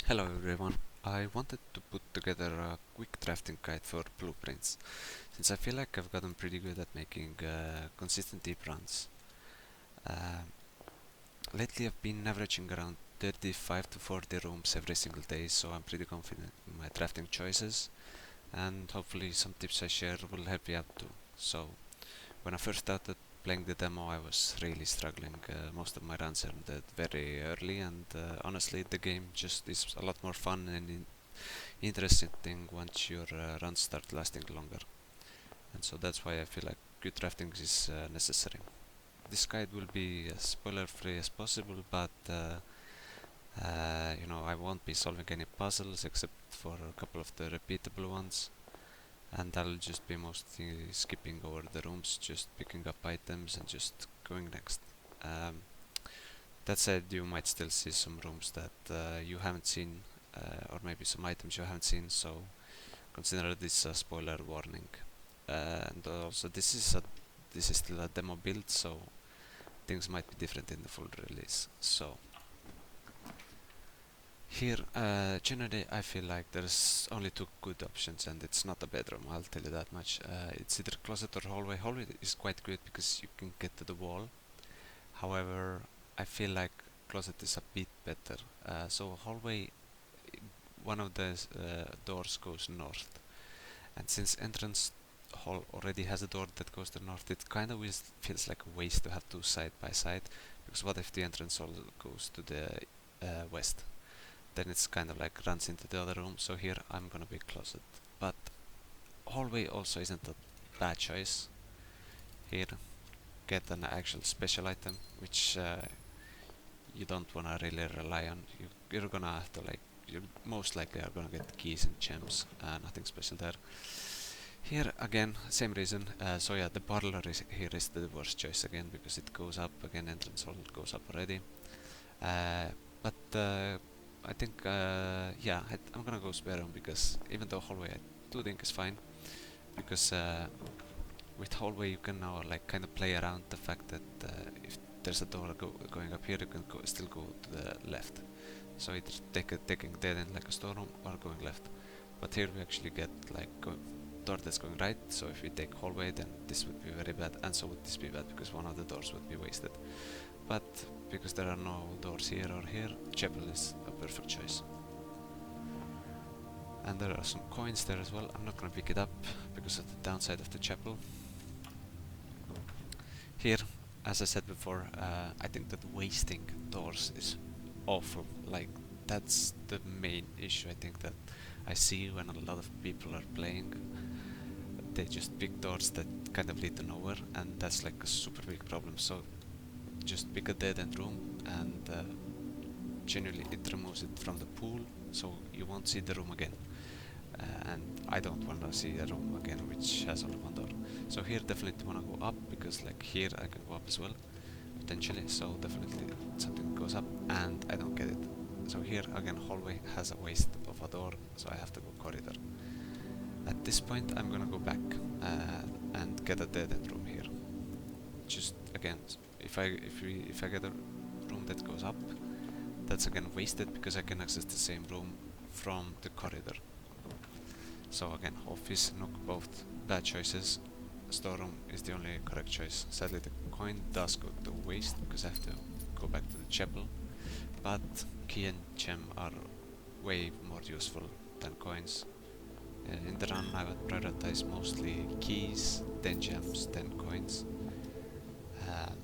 Hello everyone. I wanted to put together a quick drafting guide for blueprints, since I feel like I've gotten pretty good at making consistent deep runs. Uh, Lately I've been averaging around 35 to 40 rooms every single day, so I'm pretty confident in my drafting choices, and hopefully some tips I share will help you out too. So, when I first started playing the demo, I was really struggling. Most of my runs ended very early, and honestly, the game just is a lot more fun and interesting thing once your runs start lasting longer. And so that's why I feel like good drafting is necessary. This guide will be as spoiler free as possible, but I won't be solving any puzzles except for a couple of the repeatable ones. And I'll just be mostly skipping over the rooms, just picking up items and just going next. Um, that said, you might still see some rooms that you haven't seen, or maybe some items you haven't seen, so consider this a spoiler warning. And also, this is still a demo build, so things might be different in the full release. So here, generally, I feel like there's only two good options, and it's not a bedroom. I'll tell you that much. It's either closet or hallway. Hallway is quite good because you can get to the wall. However, I feel like closet is a bit better. So hallway, one of the doors goes north, and since entrance hall already has a door that goes to the north, it kind of feels like a waste to have two side by side, because what if the entrance hall goes to the west? Then it's kind of like runs into the other room, so here I'm gonna be closet. But hallway also isn't a bad choice. Here, get an actual special item, which you don't wanna really rely on. You're gonna have to you most likely are gonna get keys and gems, nothing special there. Here again, same reason. So yeah, the parlor here is the worst choice again because it goes up again. Entrance hall goes up already. But I think yeah, I'm gonna go spare room because even though hallway I do think is fine, because with hallway you can now like kind of play around the fact that if there's a door going up here, you can still go to the left. So either taking dead end like a storeroom or going left. But here we actually get like door that's going right, so if we take hallway then this would be very bad, and so would this be bad because one of the doors would be wasted. But because there are no doors here or here, chapel is a perfect choice. And there are some coins there as well. I'm not gonna pick it up because of the downside of the chapel. Here, as I said before, I think that wasting doors is awful. Like, that's the main issue I think that I see when a lot of people are playing. They just pick doors that kind of lead to nowhere, and that's like a super big problem. So just pick a dead end room, and generally it removes it from the pool, so you won't see the room again. And I don't want to see a room again which has only one door. So here definitely want to go up, because like here I can go up as well potentially, so definitely something goes up and I don't get it. So here again hallway has a waste of a door, so I have to go corridor. At this point I'm gonna go back and get a dead end room here. Just again, if I get a room that goes up, that's again wasted because I can access the same room from the corridor. So again, office, nook, both bad choices. Storeroom is the only correct choice. Sadly the coin does go to waste because I have to go back to the chapel, but key and gem are way more useful than coins. In the run I would prioritize mostly keys, then gems, then coins. Um,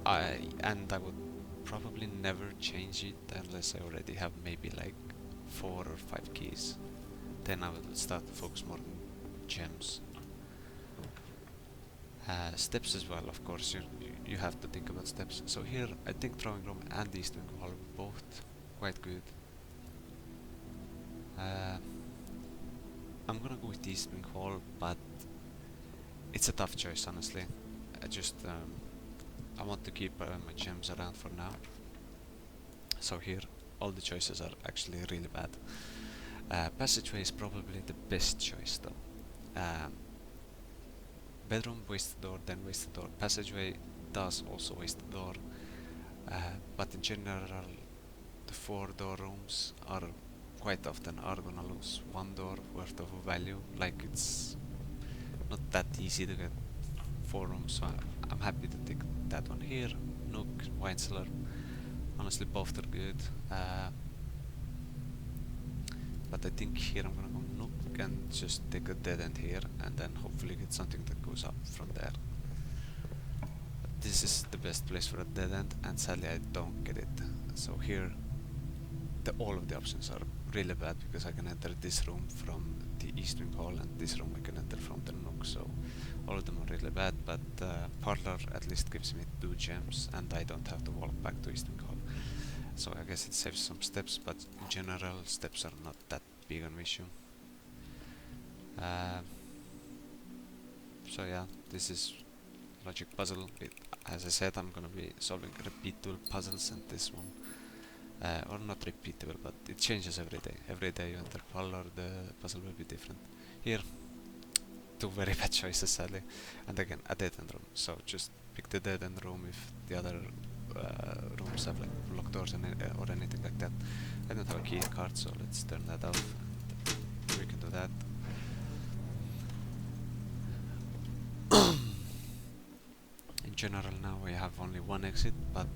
I would probably never change it unless I already have maybe like 4 or 5 keys. Then I will start to focus more on gems. Steps as well, of course, you have to think about steps. So here I think throwing room and east wing hall are both quite good. Uh, I'm gonna go with east wing hall, but it's a tough choice honestly. I want to keep my gems around for now. So here all the choices are actually really bad. Passageway is probably the best choice though. Bedroom waste the door, then waste the door. Passageway does also waste the door, but in general the 4-door rooms are quite often are gonna lose 1 door worth of value. Like it's not that easy to get 4 rooms, so I'm happy to take that one here. Nook, wine cellar, honestly both are good. But I think here I'm gonna go Nook and just take a dead end here and then hopefully get something that goes up from there. But this is the best place for a dead end, and sadly I don't get it. So here all of the options are really bad because I can enter this room from the east wing hall and this room I can enter from the Nook, so all of them are really bad, but Parlor at least gives me 2 gems and I don't have to walk back to east wing hall. So I guess it saves some steps, but in general steps are not that big an issue. So yeah, this is logic puzzle. As I said, I'm gonna be solving repeatable puzzles, and this one, or not repeatable, but it changes every day. Every day you enter Parlor, the puzzle will be different. Here, 2 very bad choices sadly, and again a dead end room. So just pick the dead end room if the other rooms have like locked doors or anything like that. I don't have a key card, so let's turn that off. We can do that. In general now we have only 1 exit, but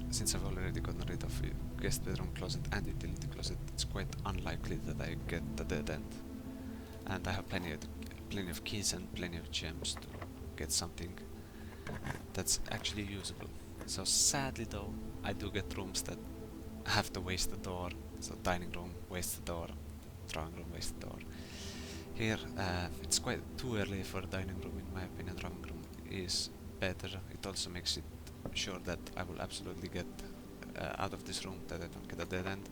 since I've already gotten rid of guest bedroom closet and utility closet, it's quite unlikely that I get the dead end. And I have plenty of keys and plenty of gems to get something that's actually usable. So sadly though, I do get rooms that have to waste the door. So dining room, waste the door, drawing room, waste the door. Here, it's quite too early for dining room in my opinion. Drawing room is better. It also makes it sure that I will absolutely get out of this room, that I don't get a dead end.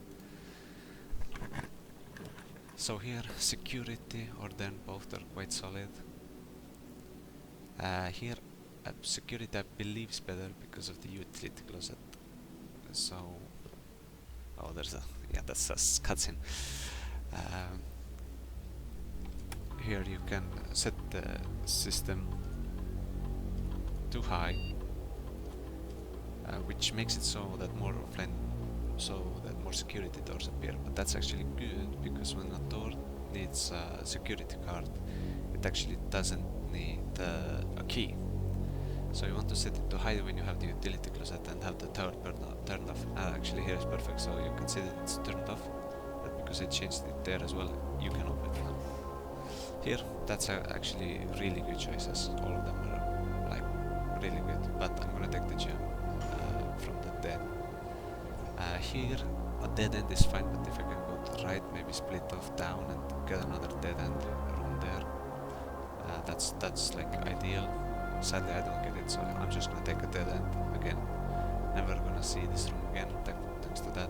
So here, security or then both are quite solid. Here, security I believe is better because of the utility closet. So, oh, that's a cutscene. Here you can set the system too high, which makes it so that more security doors appear. But that's actually good because when a door needs a security card, it actually doesn't need a key. So you want to set it to high when you have the utility closet and have the tower turned off. Actually here is perfect, so you can see that it's turned off, but because I changed it there as well, you can open it now. Here, that's actually really good choices. All of them are like really good, but I'm gonna take the gem from the dead. Here, a dead end is fine, but if I can go to the right, maybe split off down and get another dead end room there, that's like ideal. Sadly I don't get it, so I'm just gonna take a dead end again. Never gonna see this room again, thanks to that.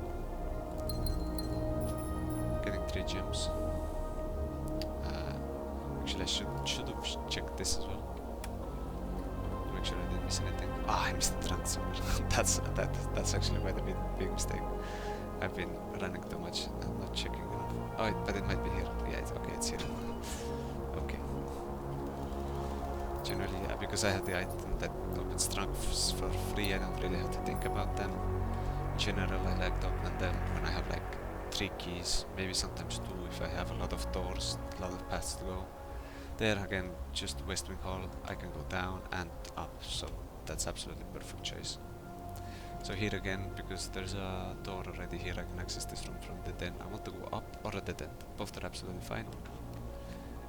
Getting 3 gems. Actually I should have checked this as well, to make sure I didn't miss anything. I missed the run somewhere. that's actually quite a big mistake. I've been running too much and not checking enough. Oh, but it might be here. Yeah, it's here. Okay. Generally, yeah, because I have the item that opens trunks for free, I don't really have to think about them. In general, I like to open them when I have like 3 keys, maybe sometimes 2 if I have a lot of doors, a lot of paths to go. There again, just West Wing Hall, I can go down and up, so that's absolutely perfect choice. So here again, because there's a door already here, I can access this room from the dead end. I want to go up or a dead end, both are absolutely fine.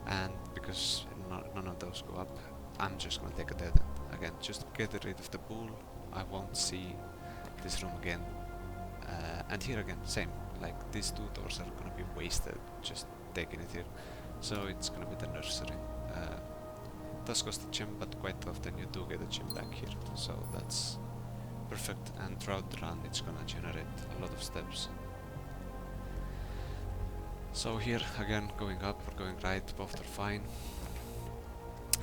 And because none of those go up, I'm just gonna take a dead end. Again, just get rid of the pool, I won't see this room again. And here again, same, like these 2 doors are gonna be wasted, just taking it here. So it's gonna be the nursery. Does cost a gem, but quite often you do get a gem back here, so that's perfect. And throughout the run it's gonna generate a lot of steps. So here again, going up or going right, both are fine.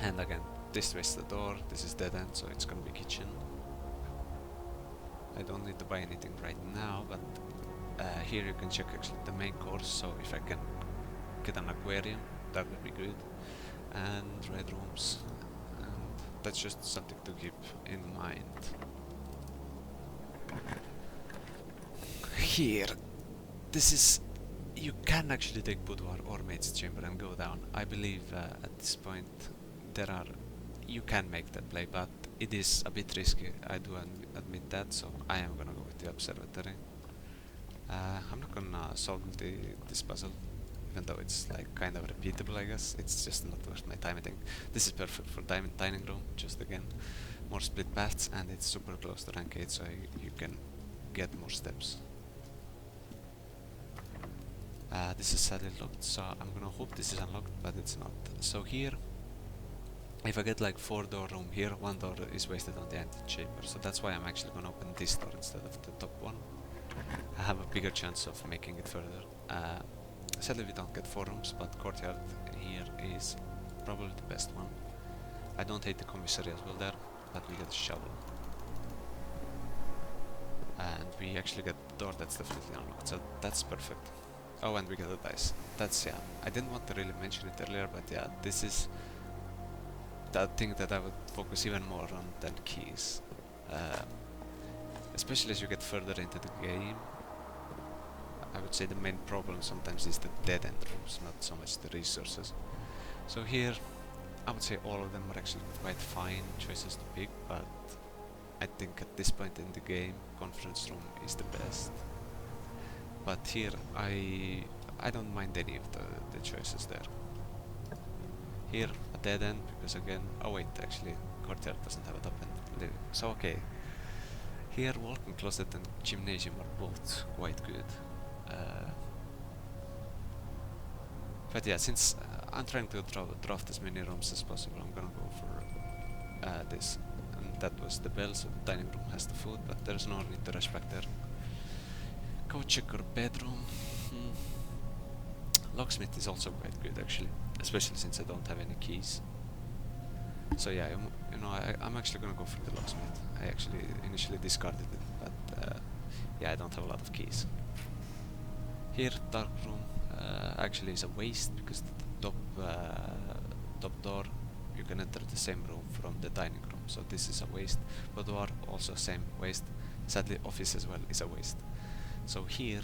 And again, this waits the door, this is dead end, so it's gonna be kitchen. I don't need to buy anything right now, but here you can check actually the main course, so if I can get an aquarium, that would be good. And red rooms, and that's just something to keep in mind. here, this is, you can actually take boudoir or maid's chamber and go down. I believe at this point there are, you can make that play, but it is a bit risky, I do admit that, so I am gonna go with the observatory. I'm not gonna solve this puzzle, even though it's like kind of repeatable, I guess. It's just not worth my time, I think. This is perfect for dining room, just again, more split paths, and it's super close to rank 8, so you can get more steps. This is sadly locked, so I'm gonna hope this is unlocked, but it's not. So here, if I get like 4-door room here, 1 door is wasted on the antechamber, so that's why I'm actually gonna open this door instead of the top one. I have a bigger chance of making it further. Sadly we don't get 4 rooms, but courtyard here is probably the best one. I don't hate the commissary as well there, but we get a shovel. And we actually get the door that's definitely unlocked, so that's perfect. Oh, and we get a dice. That's, yeah, I didn't want to really mention it earlier, but yeah, this is that thing that I would focus even more on than keys. Especially as you get further into the game, I would say the main problem sometimes is the dead end rooms, not so much the resources. So here, I would say all of them are actually quite fine choices to pick, but I think at this point in the game, conference room is the best. But here, I don't mind any of the choices there. Here, a dead end, because again, oh wait, actually, courtyard doesn't have a top end. So okay. Here, walk-in closet and gymnasium are both quite good. But yeah, since I'm trying to draft as many rooms as possible, I'm gonna go for this. And that was the bell, so the dining room has the food, but there's no need to rush back there. Go check our bedroom. Locksmith is also quite good actually, especially since I don't have any keys. So yeah, you know, I'm actually gonna go for the locksmith. I actually initially discarded it, but yeah, I don't have a lot of keys. Here, dark room actually is a waste because the top door, you can enter the same room from the dining room, so this is a waste. Boudoir, also same waste. Sadly, office as well is a waste. So here,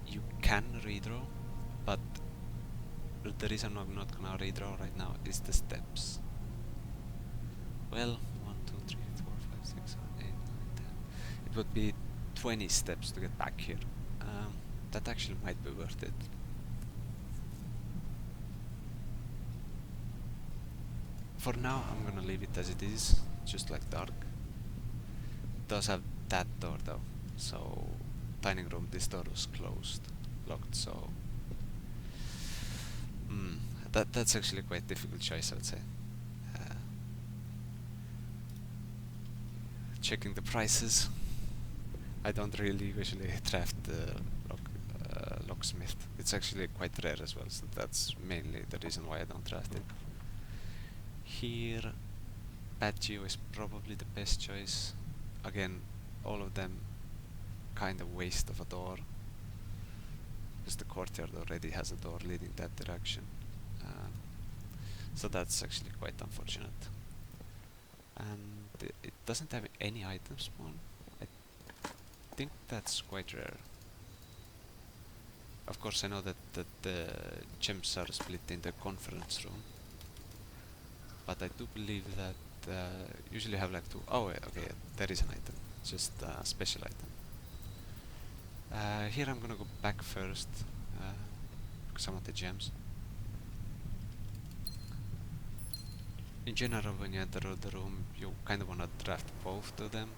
you can redraw, but the reason I'm not gonna redraw right now is the steps. Well, 1, 2, 3, 4, 5, 6, 7, 8, 9, 10. It would be 20 steps to get back here. That actually might be worth it. For now, I'm gonna leave it as it is, just like dark. It does have that door though, so dining room, this door was closed, locked, so that's actually quite difficult choice, I would say. Checking the prices. I don't really usually draft the locksmith. It's actually quite rare as well, so that's mainly the reason why I don't draft it. Here, patio is probably the best choice. Again, all of them kind of waste of a door, because the courtyard already has a door leading that direction. So that's actually quite unfortunate. And it doesn't have any item spawn. I think that's quite rare. Of course, I know that the gems are split in the conference room, but I do believe that usually have like 2. Oh, okay, there is an item, just a special item. Here I'm gonna go back first, because I want the gems. In general, when you enter the room, you kind of want to draft both of them.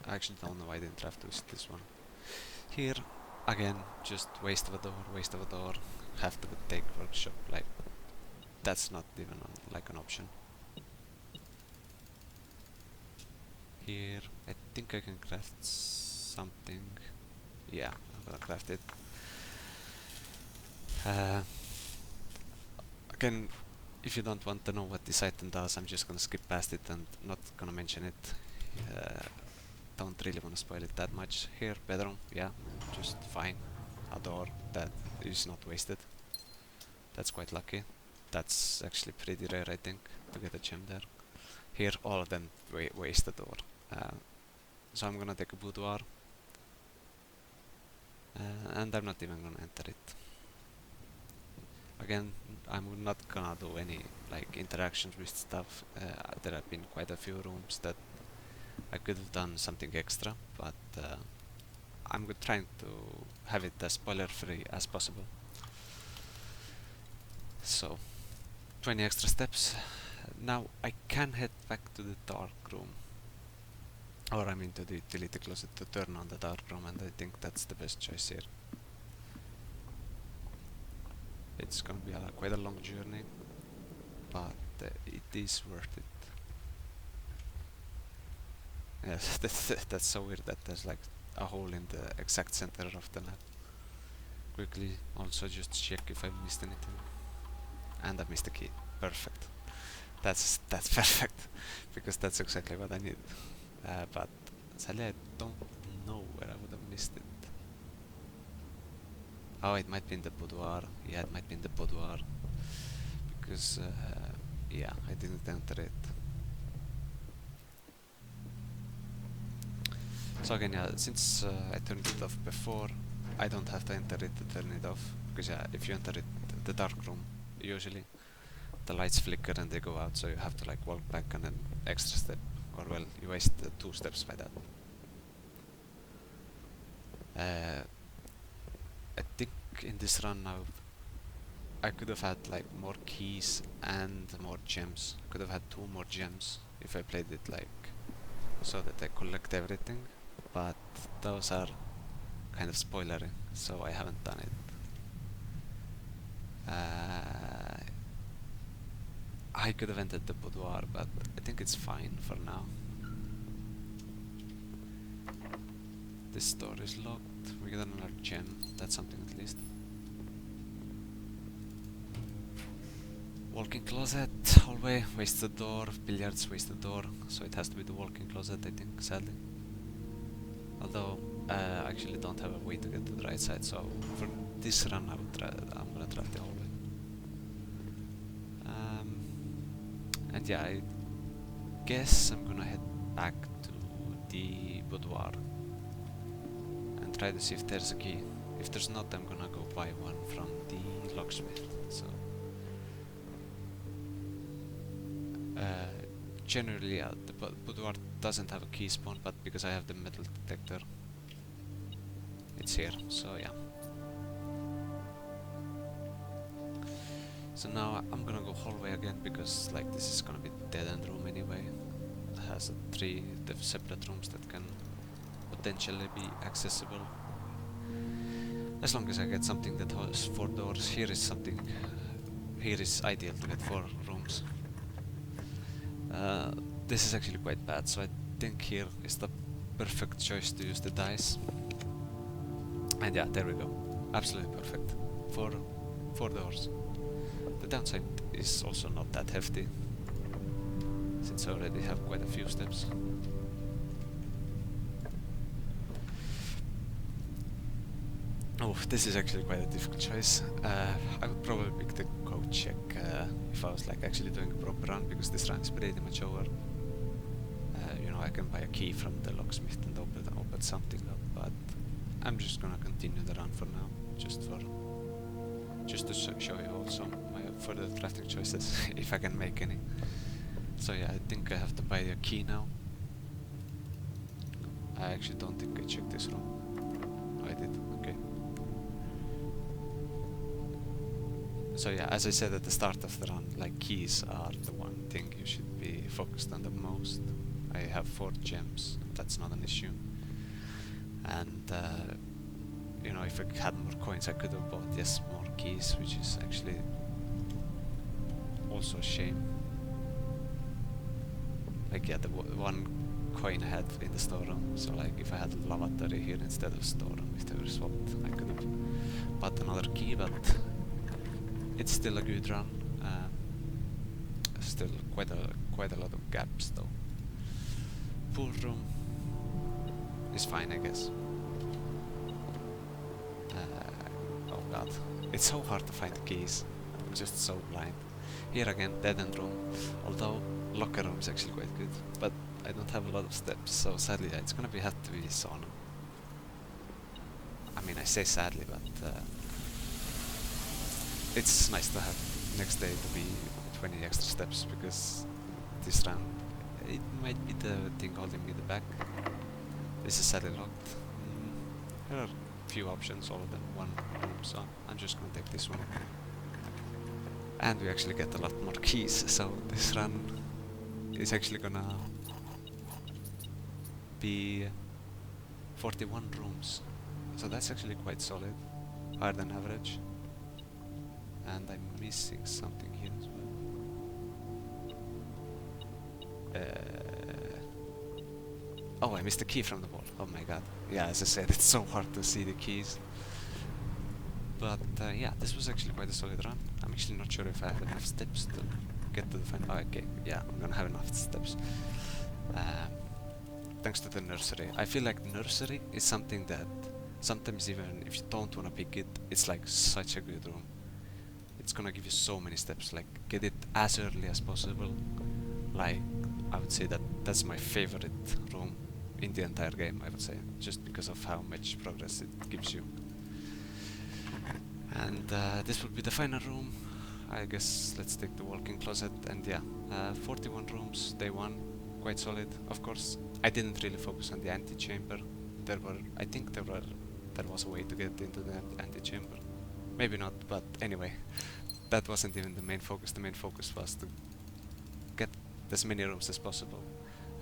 I actually don't know why I didn't draft this one. Here, again, just waste of a door, have to take workshop, like, that's not even like an option. Here, I think I can craft something. Yeah, I'm gonna craft it. Again, if you don't want to know what this item does, I'm just gonna skip past it and not gonna mention it. Don't really wanna spoil it that much. Here, bedroom, yeah, just fine. A door that is not wasted. That's quite lucky. That's actually pretty rare, I think, to get a gem there. Here, all of them waste the door. So I'm gonna take a boudoir. and I'm not even gonna enter it. Again, I'm not gonna do any like interactions with stuff. There have been quite a few rooms that I could have done something extra, but I'm trying to have it as spoiler free as possible. So 20 extra steps. Now I can head back to the dark room, or I'm into the utility closet to turn on the dark room, and I think that's the best choice here. It's gonna be quite a long journey, but it is worth it. Yes, that's so weird that there's like a hole in the exact center of the map. Quickly also just check if I missed anything. And I missed the key. Perfect. That's perfect, because that's exactly what I need. But sadly I don't know where I would have missed it. Oh, it might be in the boudoir. Yeah, it might be in the boudoir. Because, yeah, I didn't enter it. So again, yeah, since I turned it off before, I don't have to enter it to turn it off. Because yeah, if you enter it, the dark room, usually the lights flicker and they go out, so you have to like walk back and then extra step. Or well, you waste 2 steps by that. I think in this run now I could have had like more keys and more gems. Could have had 2 more gems if I played it like so that I collect everything, but those are kind of spoilery, so I haven't done it. I could have entered the boudoir, but I think it's fine for now. This door is locked. We got another gem. That's something at least. Walk-in closet, hallway, wasted door, billiards, wasted door. So it has to be the walk-in closet, I think, sadly. Although I actually don't have a way to get to the right side, so for this run I'm gonna try the hallway. And yeah, I guess I'm gonna head back to the boudoir and try to see if there's a key. If there's not, I'm gonna go buy one from the locksmith. So generally, yeah, the boudoir doesn't have a key spawn, but because I have the metal detector, it's here. So yeah. So now I'm gonna go hallway again, because like this is gonna be dead end room anyway. It has 3 separate rooms that can potentially be accessible. As long as I get something that has 4 doors. Here is ideal to get 4 rooms. This is actually quite bad, so I think here is the perfect choice to use the dice. And yeah, there we go. Absolutely perfect. 4 doors. The downside is also not that hefty, since I already have quite a few steps. Oh, this is actually quite a difficult choice. I would probably pick the code check if I was like actually doing a proper run, because this run is pretty much over. You know, I can buy a key from the locksmith and open something up, but I'm just gonna continue the run for now, just to show you also my further drafting choices, if I can make any. So yeah, I think I have to buy a key now. I actually don't think I checked this room. Oh, I did, okay. So yeah, as I said at the start of the run, like keys are the one thing you should be focused on the most. I have 4 gems, that's not an issue. And you know, if I had more coins I could have bought, yes, more keys, which is actually also a shame. Like yeah, the 1 coin I had in the storeroom, so like if I had a lavatory here instead of storeroom, if they were swapped, I could have bought another key, but it's still a good run. Still quite a lot of gaps though. Pool room is fine, I guess. Oh god, it's so hard to find keys. I'm just so blind. Here again, dead end room. Although locker room is actually quite good, but I don't have a lot of steps, so sadly it's gonna have to be sauna. I mean, I say sadly, but it's nice to have next day to be 20 extra steps, because this run, it might be the thing holding me back. This is sadly locked. There are few options, all of them one room, so I'm just gonna take this one. And we actually get a lot more keys, so this run is actually gonna be 41 rooms. So that's actually quite solid, higher than average. And I'm missing something here as well. Oh, I missed the key from the wall. Oh my god. Yeah, as I said, it's so hard to see the keys. But yeah, this was actually quite a solid run. I'm actually not sure if I have enough steps to get to the final. Oh, okay, yeah, I'm gonna have enough steps. Thanks to the nursery. I feel like nursery is something that sometimes even if you don't wanna pick it, it's like such a good room. It's gonna give you so many steps, like get it as early as possible. Like, I would say that that's my favorite room in the entire game, I would say, just because of how much progress it gives you. And this will be the final room. I guess let's take the walk-in closet, and yeah, 41 rooms, day one, quite solid. Of course, I didn't really focus on the antechamber. I think there was a way to get into the antechamber. Maybe not, but anyway, that wasn't even the main focus. The main focus was to get as many rooms as possible,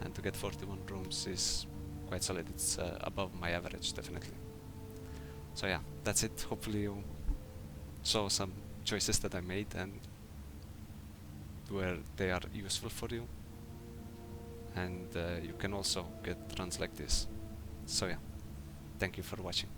and to get 41 rooms is quite solid. It's above my average, definitely. So yeah, that's it. Hopefully you saw some choices that I made and where they are useful for you, and you can also get runs like this. So yeah, thank you for watching.